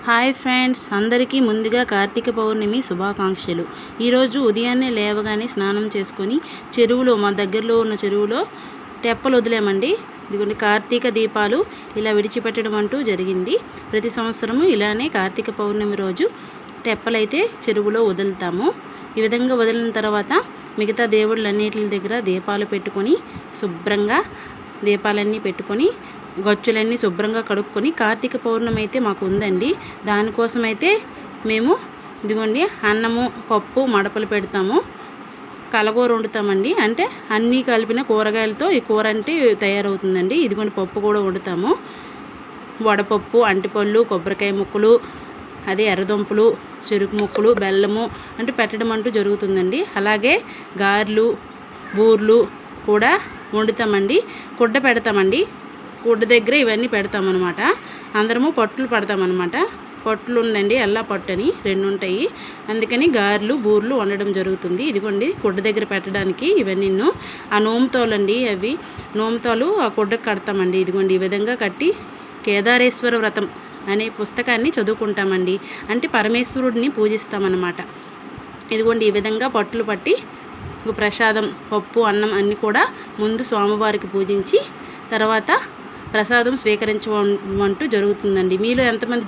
Hi friends, అందరికీ ముందుగా కార్తీక పౌర్ణమి శుభాకాంక్షలు. ఈరోజు ఉదయాన్నే లేవగానే స్నానం చేసుకొని చెరువులో, మా దగ్గరలో ఉన్న చెరువులో తెప్పలు వదిలామండి. ఇదిగోండి కార్తీక దీపాలు ఇలా విడిచిపెట్టడం అంటూ జరిగింది. ప్రతి సంవత్సరము ఇలానే కార్తీక పౌర్ణమి రోజు తెప్పలైతే చెరువులో వదులుతాము. ఈ విధంగా వదిలిన తర్వాత మిగతా దేవుళ్ళన్నిటి దగ్గర దీపాలు పెట్టుకొని శుభ్రంగా దీపాలన్నీ పెట్టుకొని గచ్చులన్నీ శుభ్రంగా కడుక్కొని, కార్తీక పౌర్ణమి అయితే మాకు ఉందండి. దానికోసమైతే మేము ఇదిగోండి అన్నము, పప్పు, మడపలు పెడతాము. కలగూర వండుతామండి. అంటే అన్నీ కలిపిన కూరగాయలతో ఈ కూర అంటే తయారవుతుందండి. ఇదిగోండి పప్పు కూడా వండుతాము. వడపప్పు, అంటిపళ్ళు, కొబ్బరికాయ ముక్కలు, అదే ఎర్రదుంపలు, చెరుకు ముక్కలు, బెల్లము అంటే పెట్టడం అంటూ జరుగుతుందండి. అలాగే గారెలు, బూర్లు కూడా వండుతామండి. కుడ్డ పెడతామండి. గుడ్డ దగ్గర ఇవన్నీ పెడతామన్నమాట. అందరము పట్లు పడతామన్నమాట. పట్లు ఉందండి, ఎల్లా పట్టు అని 2 ఉంటాయి. అందుకని గారెలు, బూర్లు వండడం జరుగుతుంది. ఇదిగోండి గుడ్డ దగ్గర పెట్టడానికి ఇవన్నీ ఆ నోముతోలండి. అవి నోముతోలు ఆ గుడ్డకు కడతామండి. ఇదిగోండి ఈ విధంగా కట్టి కేదారేశ్వర వ్రతం అనే పుస్తకాన్ని చదువుకుంటామండి. అంటే పరమేశ్వరుడిని పూజిస్తామన్నమాట. ఇదిగోండి ఈ విధంగా పట్లు పట్టి ప్రసాదం, పప్పు, అన్నం అన్నీ కూడా ముందు స్వామివారికి పూజించి తర్వాత ప్రసాదం స్వీకరించమంటూ జరుగుతుందండి. మీలో ఎంతమంది